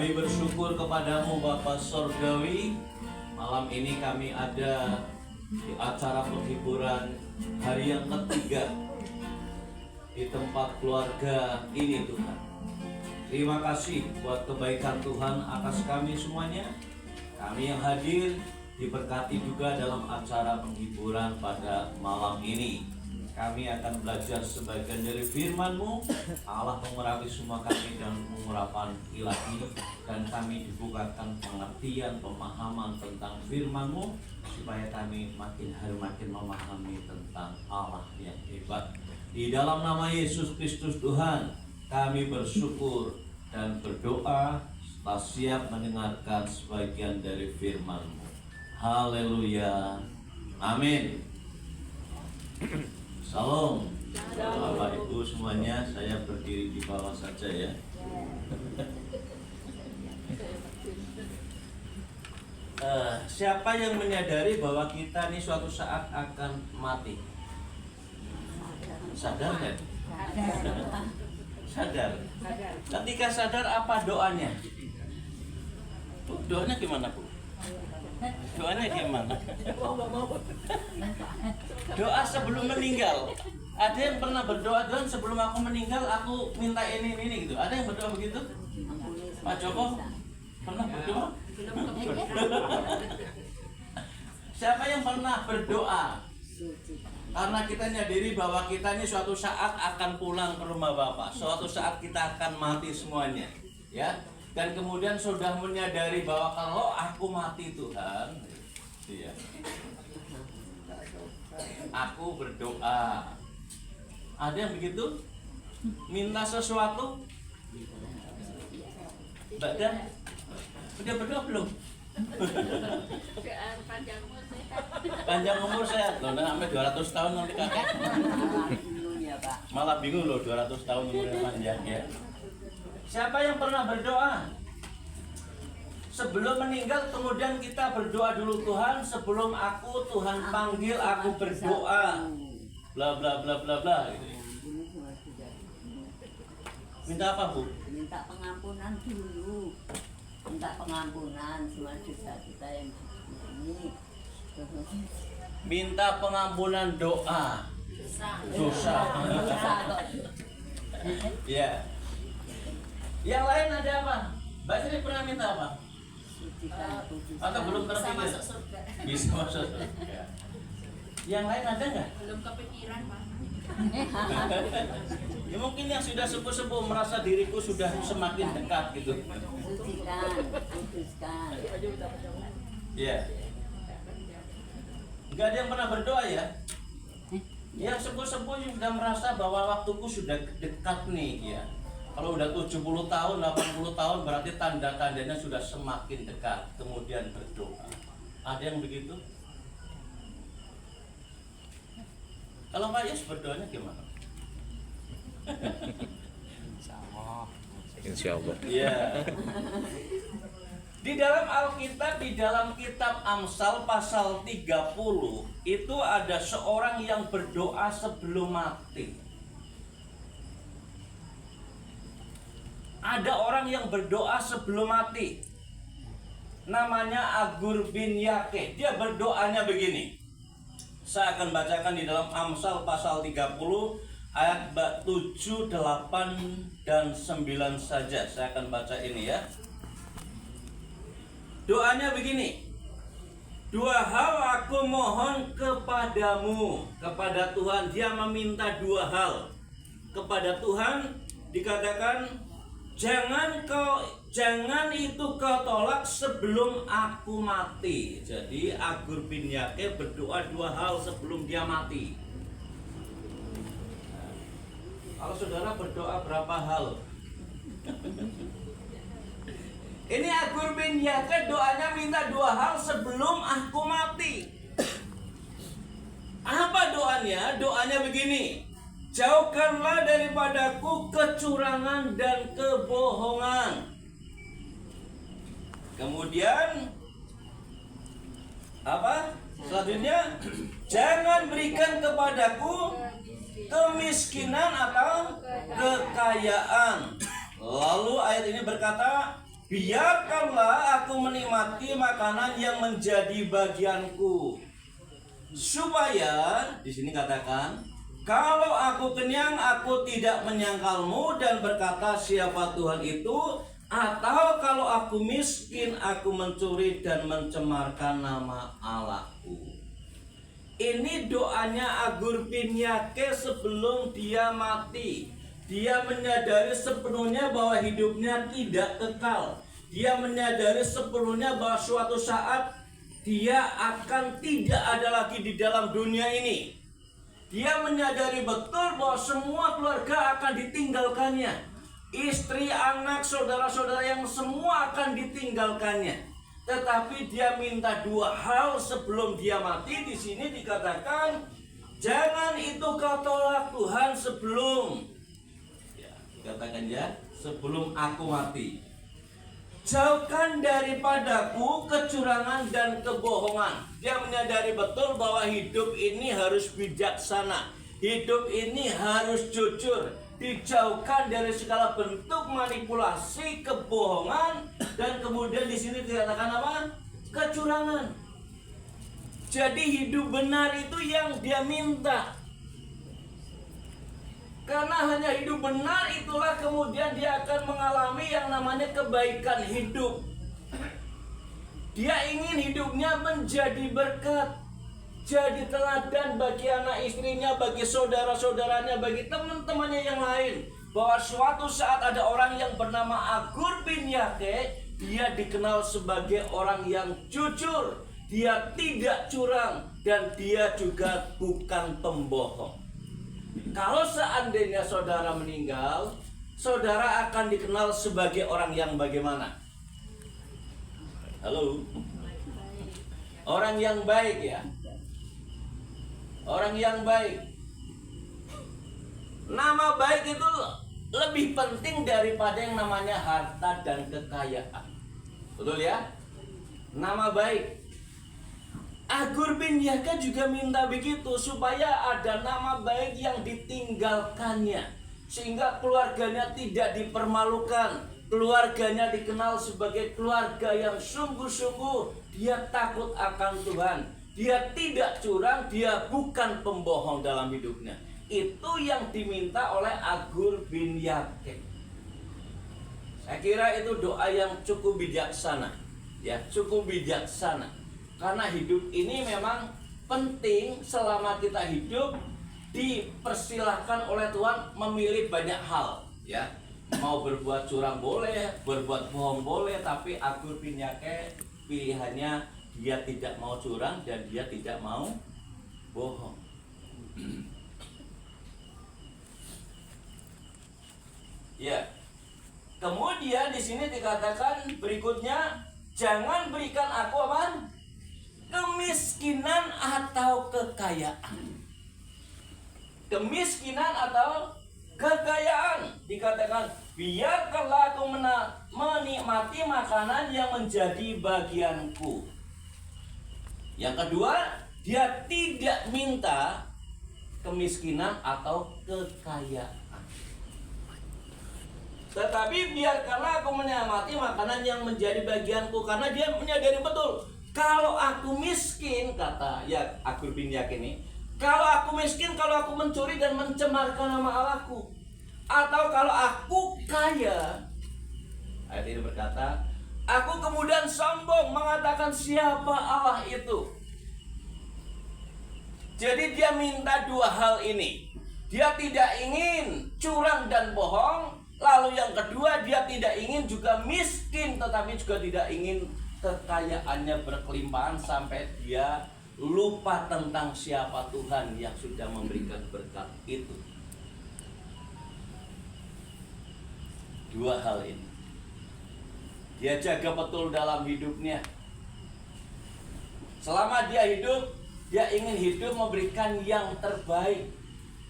Kami bersyukur kepadamu Bapa Sorgawi. Malam ini kami ada di acara penghiburan hari yang ketiga di tempat keluarga ini Tuhan. Terima kasih buat kebaikan Tuhan atas kami semuanya. Kami yang hadir diberkati juga dalam acara penghiburan pada malam ini. Kami akan belajar sebagian dari firman-Mu. Allah mengurapi semua kami dan mengurapan ilahi, dan kami dibukakan pengertian, pemahaman tentang firman-Mu, supaya kami makin hari makin memahami tentang Allah yang hebat. Di dalam nama Yesus Kristus Tuhan, kami bersyukur dan berdoa setelah siap mendengarkan sebagian dari firman-Mu. Haleluya. Amin. Salam. Bapak Ibu semuanya, saya berdiri di bawah saja ya. Siapa yang menyadari bahwa kita ini suatu saat akan mati? Sadar kan? Sadar. Ketika sadar, apa doanya? Doanya gimana, Bu? Doanya gimana? Doa sebelum meninggal. Ada yang pernah berdoa, Tuhan sebelum aku meninggal aku minta ini gitu. Ada yang berdoa begitu? Pak Joko pernah berdoa? Siapa yang pernah berdoa? Karena kita nyadiri bahwa kita ini suatu saat akan pulang ke rumah Bapa. Suatu saat kita akan mati semuanya, ya. Dan kemudian sudah menyadari bahwa kalau aku mati Tuhan, ya, aku berdoa. Ada yang begitu? Minta sesuatu? Mbak Dan, udah berdoa belum? Panjang umur sehat. Loh, sampai 200 tahun nanti kakek. Malah bingung loh, 200 tahun umurnya panjang ya. Siapa yang pernah berdoa? Sebelum meninggal kemudian kita berdoa dulu, Tuhan sebelum aku Tuhan panggil aku berdoa. Bla bla bla bla bla gitu. Minta apa, Bu? Minta pengampunan dulu. Minta pengampunan semua dosa kita yang ini. Minta pengampunan doa. Dosa. Ya. Yang lain ada apa? Mbak Sri pernah minta apa? Atau belum terpikir? Bisa masuk surga. Yang lain ada nggak? Belum kepikiran, Pak. Ya mungkin yang sudah sepuh-sepuh merasa diriku sudah semakin dekat gitu. Putuskan. Iya. Nggak ada yang pernah berdoa ya? Yang sepuh-sepuh sudah merasa bahwa waktuku sudah dekat nih ya. Kalau udah 70 tahun, 80 tahun berarti tanda-tandanya sudah semakin dekat. Kemudian berdoa. Ada yang begitu? Kalau Pak Yus berdoanya gimana? Insya Allah. Iya. Di dalam Alkitab, di dalam kitab Amsal pasal 30 itu ada seorang yang berdoa sebelum mati. Ada orang yang berdoa sebelum mati. Namanya Agur bin Yakeh. Dia berdoanya begini. Saya akan bacakan di dalam Amsal pasal 30 ayat 7, 8, dan 9 saja. Saya akan baca ini ya. Doanya begini. 2 hal aku mohon kepadamu. Kepada Tuhan. Dia meminta 2 hal. Kepada Tuhan dikatakan, Jangan itu kau tolak sebelum aku mati. Jadi Agur bin Yakeh berdoa 2 hal sebelum dia mati. Nah, kalau saudara berdoa berapa hal? Ini Agur bin Yakeh doanya minta 2 hal sebelum aku mati. Apa doanya? Doanya begini. Jauhkanlah daripadaku kecurangan dan kebohongan. Kemudian apa? Selanjutnya, jangan berikan kepadaku kemiskinan atau kekayaan. Lalu ayat ini berkata, biarkanlah aku menikmati makanan yang menjadi bagianku, supaya di sini katakan, kalau aku kenyang aku tidak menyangkalmu dan berkata siapa Tuhan itu, atau kalau aku miskin aku mencuri dan mencemarkan nama Allahku. Ini doanya Agur bin Yake sebelum dia mati. Dia menyadari sepenuhnya bahwa hidupnya tidak kekal. Dia menyadari sepenuhnya bahwa suatu saat dia akan tidak ada lagi di dalam dunia ini. Dia menyadari betul bahwa semua keluarga akan ditinggalkannya. Istri, anak, saudara-saudara yang semua akan ditinggalkannya. Tetapi dia minta dua hal sebelum dia mati. Di sini dikatakan, jangan itu kau tolak Tuhan sebelum, ya, dikatakan ya, sebelum aku mati. Jauhkan daripadaku kecurangan dan kebohongan. Dia menyadari betul bahwa hidup ini harus bijaksana. Hidup ini harus jujur. Dijauhkan dari segala bentuk manipulasi, kebohongan, dan kemudian di sini dikatakan apa? Kecurangan. Jadi hidup benar itu yang dia minta. Karena hanya hidup benar itulah kemudian dia akan mengalami yang namanya kebaikan hidup. Dia ingin hidupnya menjadi berkat, jadi teladan bagi anak istrinya, bagi saudara-saudaranya, bagi teman-temannya yang lain. Bahwa suatu saat ada orang yang bernama Agur bin Yake. Dia dikenal sebagai orang yang jujur, dia tidak curang, dan dia juga bukan pembohong. Kalau seandainya saudara meninggal, saudara akan dikenal sebagai orang yang bagaimana? Halo? Orang yang baik ya. Orang yang baik. Nama baik itu lebih penting daripada yang namanya harta dan kekayaan. Betul ya? Nama baik. Agur bin Yaka juga minta begitu, supaya ada nama baik yang ditinggalkannya, sehingga keluarganya tidak dipermalukan. Keluarganya dikenal sebagai keluarga yang sungguh-sungguh dia takut akan Tuhan. Dia tidak curang, dia bukan pembohong dalam hidupnya. Itu yang diminta oleh Agur bin Yake. Saya kira itu doa yang cukup bijaksana, ya, cukup bijaksana. Karena hidup ini memang penting. Selama kita hidup, dipersilahkan oleh Tuhan memilih banyak hal, ya. Mau berbuat curang boleh, berbuat bohong boleh, tapi Agur bin Yake pilihannya dia tidak mau curang dan dia tidak mau bohong. Ya. Kemudian di sini dikatakan berikutnya, jangan berikan aku apa? Kemiskinan atau kekayaan. Kemiskinan atau kekayaan. Dikatakan, biarkanlah aku menikmati makanan yang menjadi bagianku. Yang kedua, dia tidak minta kemiskinan atau kekayaan. Tetapi biarkanlah aku menikmati makanan yang menjadi bagianku. Karena dia menyadari betul, kalau aku miskin, kata ya Agur bin Yake ini, kalau aku miskin, kalau aku mencuri dan mencemarkan nama Allahku, atau kalau aku kaya, ayat ini berkata, aku kemudian sombong mengatakan siapa Allah itu. Jadi dia minta dua hal ini. Dia tidak ingin curang dan bohong. Lalu yang kedua, dia tidak ingin juga miskin, tetapi juga tidak ingin kekayaannya berkelimpahan sampai dia lupa tentang siapa Tuhan yang sudah memberikan berkat itu. Dua hal ini dia jaga betul dalam hidupnya. Selama dia hidup, dia ingin hidup memberikan yang terbaik.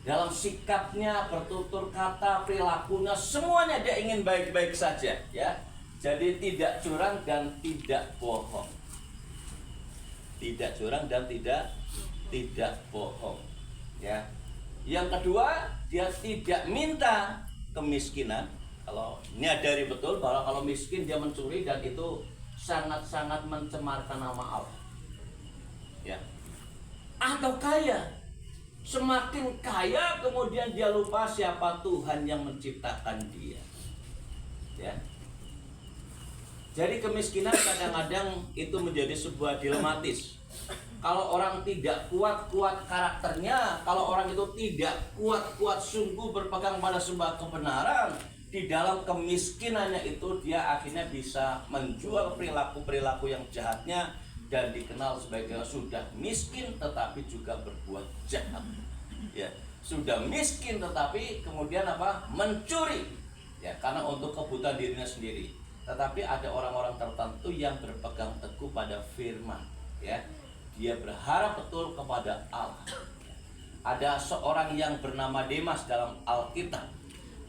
Dalam sikapnya, bertutur kata, perilakunya, semuanya dia ingin baik-baik saja, ya. Jadi tidak curang dan tidak bohong. Tidak curang dan tidak bohong, ya. Yang kedua, dia tidak minta kemiskinan Kalau ini dari betul bahwa kalau miskin dia mencuri dan itu sangat-sangat mencemarkan nama Allah. Ya. Atau kaya, semakin kaya kemudian dia lupa siapa Tuhan yang menciptakan dia. Ya. Jadi kemiskinan kadang-kadang itu menjadi sebuah dilematis. Kalau orang tidak kuat-kuat karakternya, kalau orang itu tidak kuat-kuat sungguh berpegang pada sebuah kebenaran, di dalam kemiskinannya itu dia akhirnya bisa menjual perilaku-perilaku yang jahatnya dan dikenal sebagai sudah miskin tetapi juga berbuat jahat. Ya, sudah miskin tetapi kemudian apa? Mencuri. Ya, karena untuk kebutuhan dirinya sendiri. Tetapi ada orang-orang tertentu yang berpegang teguh pada firman, ya. Dia berharap betul kepada Allah. Ada seorang yang bernama Demas dalam Alkitab.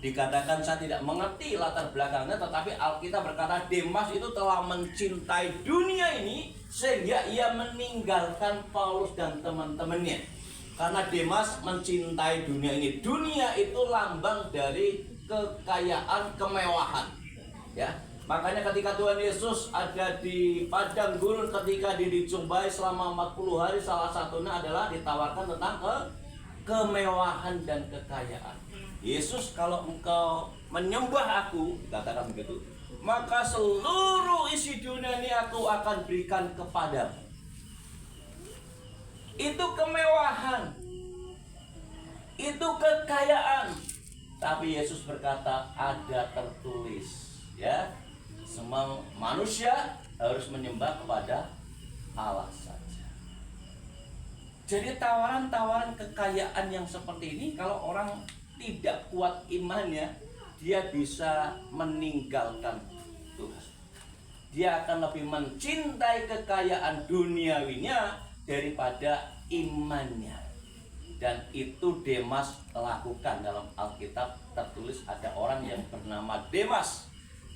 Dikatakan saya tidak mengerti latar belakangnya, tetapi Alkitab berkata Demas itu telah mencintai dunia ini sehingga ia meninggalkan Paulus dan teman-temannya. Karena Demas mencintai dunia ini. Dunia itu lambang dari kekayaan, kemewahan. Ya. Makanya ketika Tuhan Yesus ada di padang gurun ketika dijumpai selama 40 hari, salah satunya adalah ditawarkan tentang kemewahan dan kekayaan. Yesus, kalau engkau menyembah aku, katakan begitu, maka seluruh isi dunia ini aku akan berikan kepadamu. Itu kemewahan, itu kekayaan. Tapi Yesus berkata ada tertulis, ya. Semua manusia harus menyembah kepada Allah saja. Jadi tawaran-tawaran kekayaan yang seperti ini, kalau orang tidak kuat imannya, dia bisa meninggalkan Tuhan. Dia akan lebih mencintai kekayaan duniawinya daripada imannya. Dan itu Demas lakukan. Dalam Alkitab tertulis ada orang yang bernama Demas.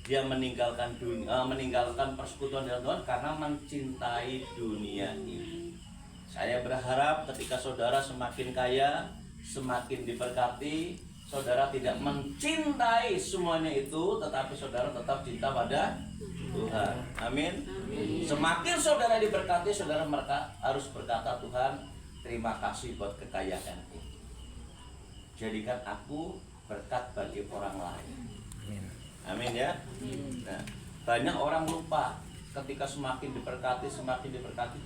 Dia meninggalkan dunia, meninggalkan persekutuan dengan Tuhan karena mencintai dunia ini. Saya berharap ketika saudara semakin kaya, semakin diberkati, saudara tidak mencintai semuanya itu, tetapi saudara tetap cinta pada Tuhan. Amin. Semakin saudara diberkati, saudara harus berkata, Tuhan, terima kasih buat kekayaan ini. Jadikan aku berkat bagi orang lain. Amin ya. Nah, banyak orang lupa ketika semakin diberkati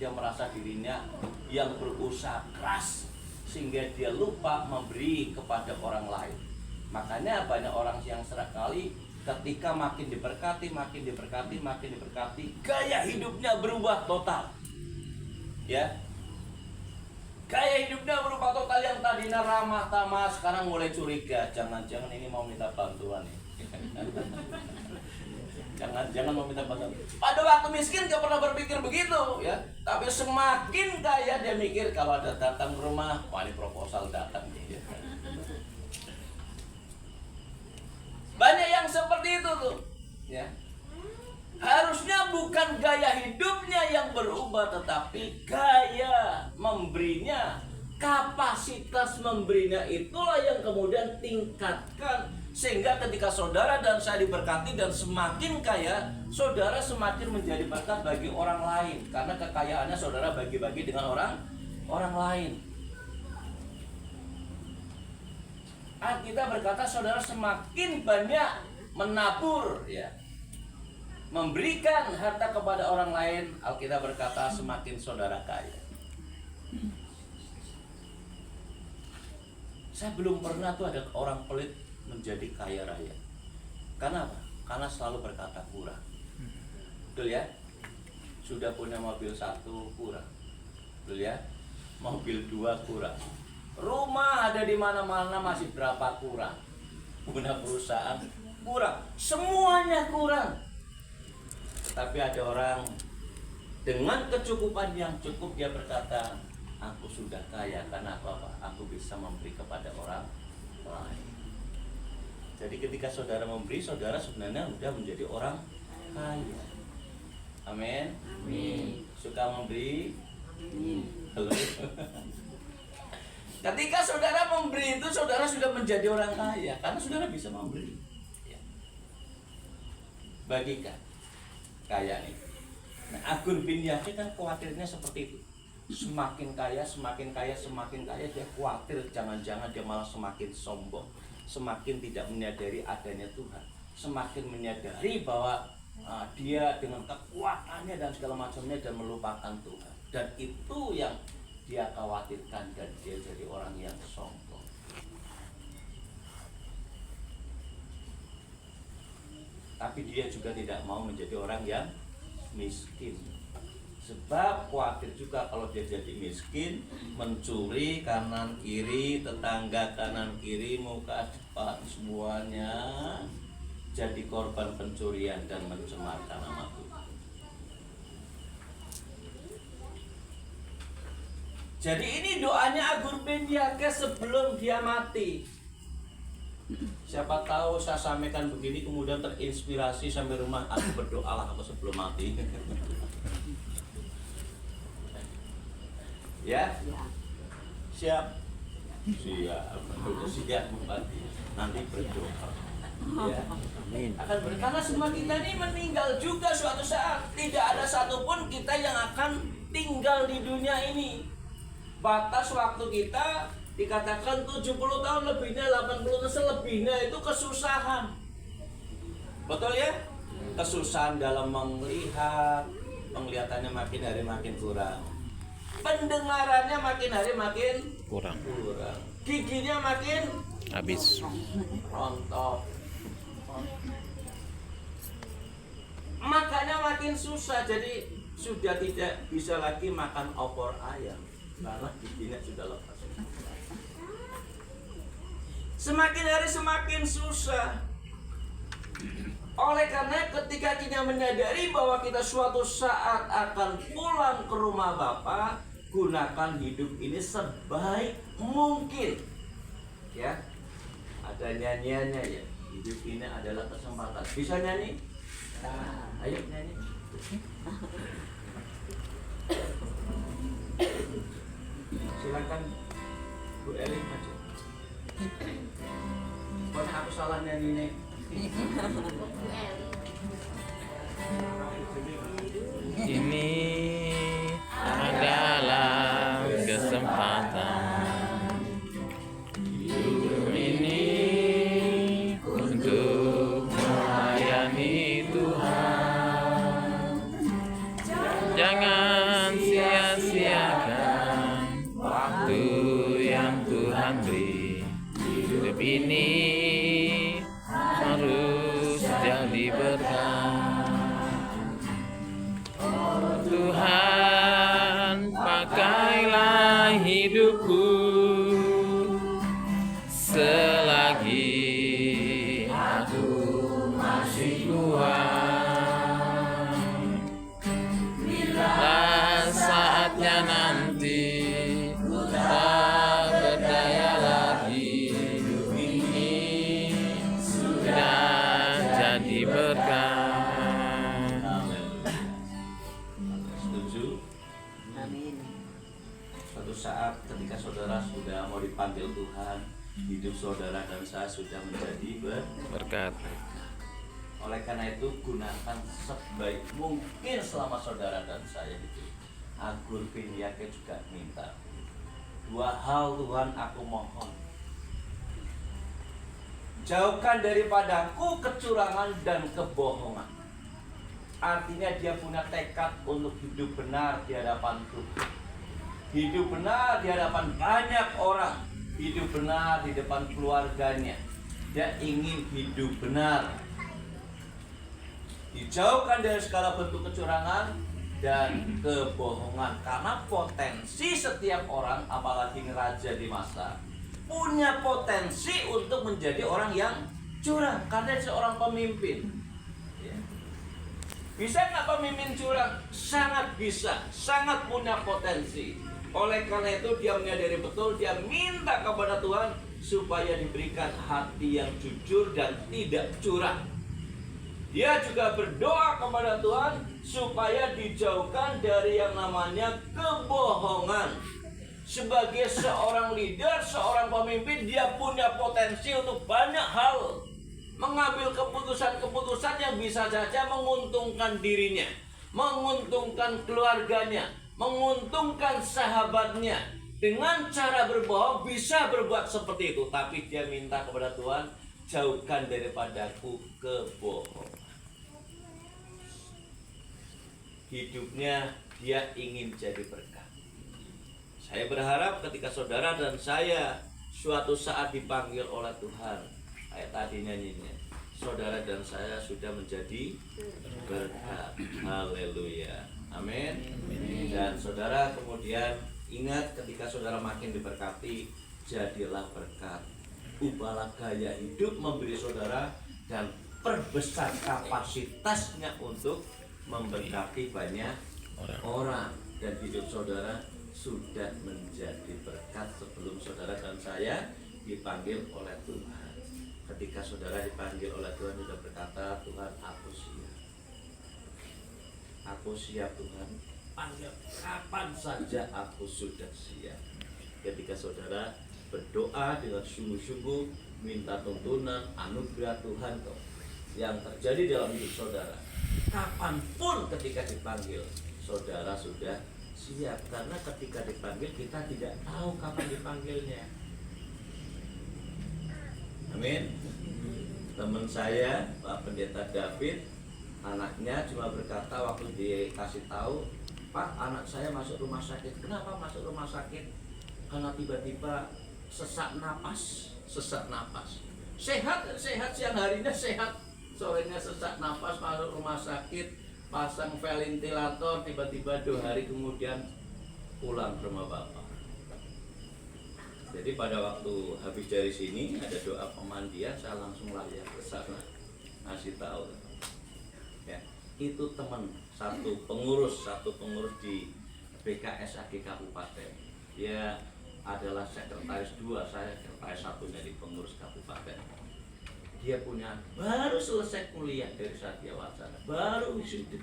dia merasa dirinya yang berusaha keras sehingga dia lupa memberi kepada orang lain. Makanya banyak orang yang seringkali ketika makin diberkati, gaya hidupnya berubah total. Ya. Gaya hidupnya berubah total, yang tadinya ramah tamah sekarang mulai curiga, jangan-jangan ini mau minta bantuan nih. Jangan mau minta bantuan. Pada waktu miskin gak pernah berpikir begitu, ya. Tapi semakin kaya dia mikir kalau ada datang ke rumah, wah ini proposal datang nih. Banyak yang seperti itu tuh, ya. Harusnya bukan gaya hidupnya yang berubah, tetapi gaya memberinya, kapasitas memberinya itulah yang kemudian tingkatkan. Sehingga ketika saudara dan saya diberkati dan semakin kaya, saudara semakin menjadi berkat bagi orang lain. Karena kekayaannya saudara bagi-bagi dengan orang lain. Alkitab berkata saudara semakin banyak menabur, ya, memberikan harta kepada orang lain, Alkitab berkata semakin saudara kaya. Saya belum pernah tuh ada orang pelit menjadi kaya raya. Karena apa? Karena selalu berkata kurang. Betul ya? Sudah punya mobil 1 kurang. Betul ya? Mobil 2 kurang. Rumah ada di mana-mana masih berapa kurang. Punya perusahaan kurang. Semuanya kurang. Tapi ada orang dengan kecukupan yang cukup dia berkata, aku sudah kaya karena apa? Aku bisa memberi kepada orang lain. Jadi ketika saudara memberi, saudara sebenarnya sudah menjadi orang kaya. Amin. Amin. Suka memberi? Amin. Ketika saudara memberi itu, saudara sudah menjadi orang kaya karena saudara bisa memberi. Ya. bagikan kaya nih. Nah, Agur bin Yahya kan khawatirnya seperti itu. Semakin kaya, semakin kaya, semakin kaya, dia khawatir jangan-jangan dia malah semakin sombong, semakin tidak menyadari adanya Tuhan, semakin menyadari bahwa dia dengan kekuatannya dan segala macamnya dan melupakan Tuhan. Dan itu yang dia khawatirkan, dan dia jadi orang yang sombong. Tapi dia juga tidak mau menjadi orang yang miskin. Sebab khawatir juga kalau dia jadi miskin, mencuri kanan kiri, tetangga kanan kiri, muka depan, semuanya jadi korban pencurian dan mencemarkan nama Tuhan. Jadi ini doanya Agur bin Yahya sebelum dia mati. Siapa tahu saya sampaikan begini kemudian terinspirasi sampai rumah, aku berdoalah aku sebelum mati. Ya? Siap? Siap. Siap mati. Nanti berdoa. Ya. Karena semua kita ini meninggal juga suatu saat. Tidak ada satupun kita yang akan tinggal di dunia ini. Batas waktu kita dikatakan 70 tahun lebihnya, 80 tahun selebihnya itu kesusahan. Betul ya? Kesusahan dalam melihat, penglihatannya makin hari makin kurang. Pendengarannya makin hari makin kurang. Giginya makin habis. rontok. Makannya makin susah, jadi sudah tidak bisa lagi makan opor ayam karena giginya sudah lepas. Semakin hari semakin susah. Oleh karena ketika kita menyadari bahwa kita suatu saat akan pulang ke rumah Bapa, gunakan hidup ini sebaik mungkin. Ya, ada nyanyiannya ya. Hidup ini adalah kesempatan. Bisa nyanyi? Nah, ayo nyanyi. Silakan Bu Eli maju. Pokoknya aku salah nyanyi nih. Ini adalah kesempatan hidup ini untuk melayani Tuhan. Jangan sia-siakan waktu yang Tuhan beri. Hidup ini harus jadi berkah. Tuhan, pakailah hidupku selagi aku masih kuat. Bila saatnya nanti tak berdaya lagi, hidup ini sudah jadi berkah. Setuju? Amin. Suatu saat ketika saudara sudah mau dipanggil Tuhan, hidup saudara dan saya sudah menjadi Berkat. Oleh karena itu gunakan sebaik mungkin selama saudara dan saya hidup. Agur bin Yahya juga minta 2 hal, Tuhan aku mohon. Jauhkan daripadaku kecurangan dan kebohongan. Artinya dia punya tekad untuk hidup benar di hadapan Tuhan, hidup benar di hadapan banyak orang, hidup benar di depan keluarganya. Dia ingin hidup benar, dijauhkan dari segala bentuk kecurangan dan kebohongan. Karena potensi setiap orang, apalagi raja di masa, punya potensi untuk menjadi orang yang curang karena seorang pemimpin. Ya. Bisa nggak pemimpin curang? Sangat bisa, sangat punya potensi. Oleh karena itu dia menyadari betul, dia minta kepada Tuhan supaya diberikan hati yang jujur dan tidak curang. Dia juga berdoa kepada Tuhan supaya dijauhkan dari yang namanya kebohongan. Sebagai seorang leader, seorang pemimpin, dia punya potensi untuk banyak hal. mengambil keputusan-keputusan yang bisa saja menguntungkan dirinya, menguntungkan keluarganya, menguntungkan sahabatnya. Dengan cara berbohong bisa berbuat seperti itu, tapi dia minta kepada Tuhan, jauhkan daripadaku kebohongan. Hidupnya dia ingin jadi berkat. Saya berharap ketika saudara dan saya suatu saat dipanggil oleh Tuhan, kayak tadi nyanyinya, saudara dan saya sudah menjadi berkat. Haleluya, amin. Dan saudara kemudian ingat, ketika saudara makin diberkati, jadilah berkat. Ubahlah gaya hidup memberi saudara dan perbesar kapasitasnya untuk memberkati banyak orang. Dan hidup saudara sudah menjadi berkat sebelum saudara dan saya dipanggil oleh Tuhan. Ketika saudara dipanggil oleh Tuhan, sudah berkata, Tuhan aku siap. Aku siap Tuhan, panggil kapan saja aku sudah siap. Ketika saudara berdoa dengan sungguh-sungguh, minta tuntunan, anugerah Tuhan yang terjadi dalam hidup saudara, kapanpun ketika dipanggil, saudara sudah siap. Karena ketika dipanggil, kita tidak tahu kapan dipanggilnya. Amin. Teman saya, Pak Pendeta David, anaknya cuma berkata waktu dikasih tahu, Pak, anak saya masuk rumah sakit. Kenapa masuk rumah sakit? Karena tiba-tiba sesak napas. Sehat siang harinya sehat, sorenya sesak napas, masuk rumah sakit, pasang ventilator, tiba-tiba 2 hari kemudian pulang ke rumah Bapak. Jadi pada waktu habis dari sini ada doa pemandian, saya langsung layar ke sana ngasih tahu. Ya, itu teman satu pengurus di BKSAG Kabupaten. Dia adalah sekretaris 2, saya sekretaris 1-nya di pengurus kabupaten. Dia punya baru selesai kuliah dari Satya Wacana, baru wisuda.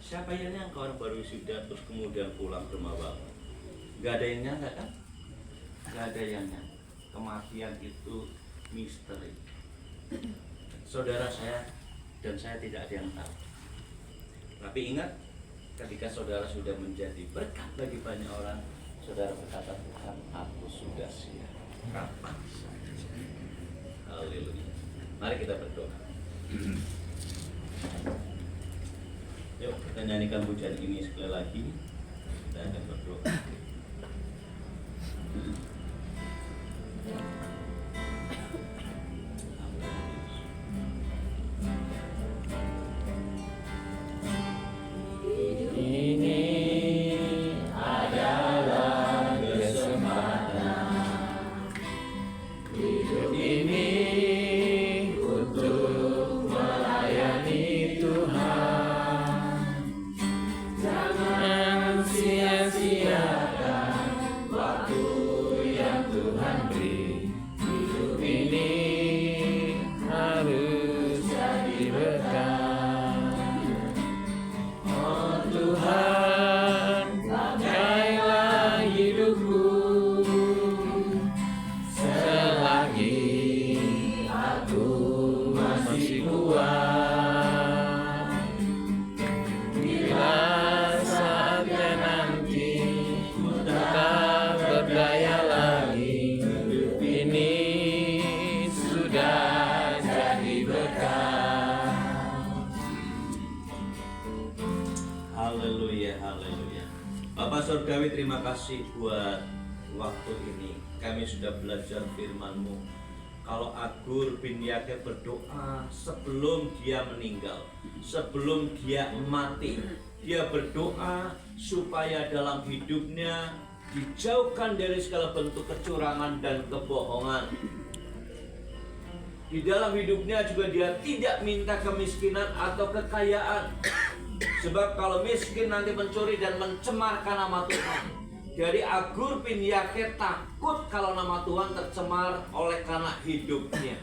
Siapa yang nyangka orang baru wisuda terus kemudian pulang ke rumah Bapak? Gak ada yang nyangka kan? Gak ada yang nyangka. Kematian itu misteri. Saudara saya dan saya tidak ada yang tahu. Tapi ingat, ketika saudara sudah menjadi berkat bagi banyak orang, saudara berkata, Tuhan, aku sudah siap. Kapan saja. Haleluya. Mari kita berdoa. Yuk kita nyanyikan pujian ini sekali lagi. Kita akan berdoa. Bapak Surgawi, terima kasih buat waktu ini. Kami sudah belajar firman-Mu. Kalau Agur bin Yake berdoa sebelum dia meninggal, sebelum dia mati, dia berdoa supaya dalam hidupnya dijauhkan dari segala bentuk kecurangan dan kebohongan. Di dalam hidupnya juga dia tidak minta kemiskinan atau kekayaan. Sebab kalau miskin nanti mencuri dan mencemarkan nama Tuhan. Jadi Agur bin Yake takut kalau nama Tuhan tercemar oleh karena hidupnya.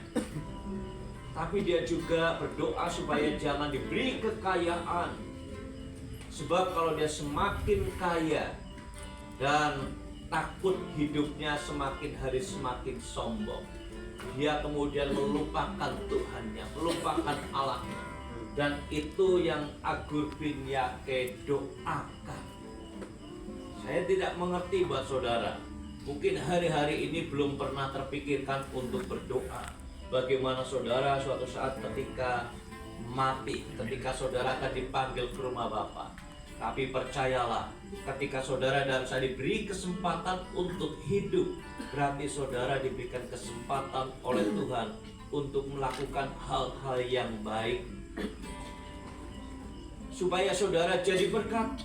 Tapi dia juga berdoa supaya jangan diberi kekayaan. Sebab kalau dia semakin kaya dan takut hidupnya semakin hari semakin sombong. dia kemudian melupakan Tuhannya, melupakan Allah. Dan itu yang Agur bin Yake doakan. Saya tidak mengerti buat saudara, mungkin hari-hari ini belum pernah terpikirkan untuk berdoa. Bagaimana saudara suatu saat ketika mati, ketika saudara akan dipanggil ke rumah Bapa. Tapi percayalah, ketika saudara dan saya diberi kesempatan untuk hidup, berarti saudara diberikan kesempatan oleh Tuhan untuk melakukan hal-hal yang baik, supaya saudara jadi berkat.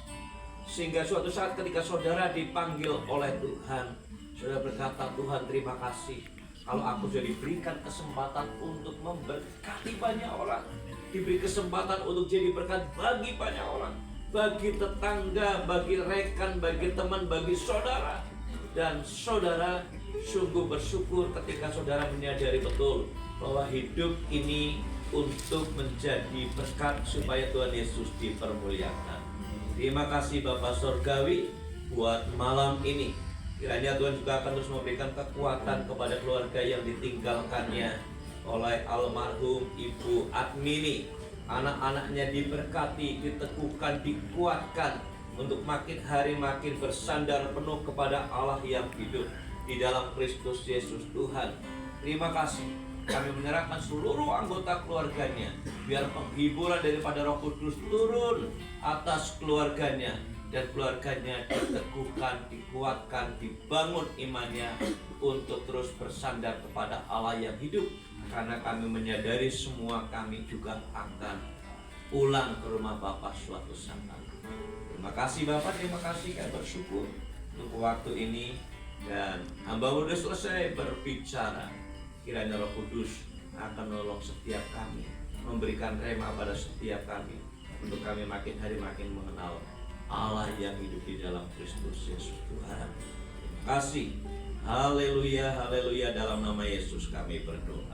Sehingga suatu saat ketika saudara dipanggil oleh Tuhan, saudara berkata, Tuhan terima kasih kalau aku sudah diberikan kesempatan untuk memberkati banyak orang, diberi kesempatan untuk jadi berkat bagi banyak orang, bagi tetangga, bagi rekan, bagi teman, bagi saudara. Dan saudara sungguh bersyukur ketika saudara menyadari betul bahwa hidup ini untuk menjadi berkat supaya Tuhan Yesus dipermuliakan. Terima kasih Bapak Sorgawi buat malam ini. Kiranya Tuhan juga akan terus memberikan kekuatan kepada keluarga yang ditinggalkannya oleh almarhum Ibu Admini. Anak-anaknya diberkati, diteguhkan, dikuatkan untuk makin hari makin bersandar penuh kepada Allah yang hidup di dalam Kristus Yesus Tuhan. Terima kasih. Kami menyerahkan seluruh anggota keluarganya, biar penghiburan daripada Roh Kudus turun atas keluarganya, dan keluarganya diteguhkan, dikuatkan, dibangun imannya untuk terus bersandar kepada Allah yang hidup. Karena kami menyadari semua kami juga akan pulang ke rumah Bapa suatu saat. Terima kasih Bapak, terima kasih, kami bersyukur untuk waktu ini. Dan hamba sudah selesai berbicara. Kiranya Roh Kudus akan menolong setiap kami, memberikan rema pada setiap kami, untuk kami makin hari makin mengenal Allah yang hidup di dalam Kristus Yesus Tuhan. Terima kasih. Haleluya, haleluya, dalam nama Yesus kami berdoa.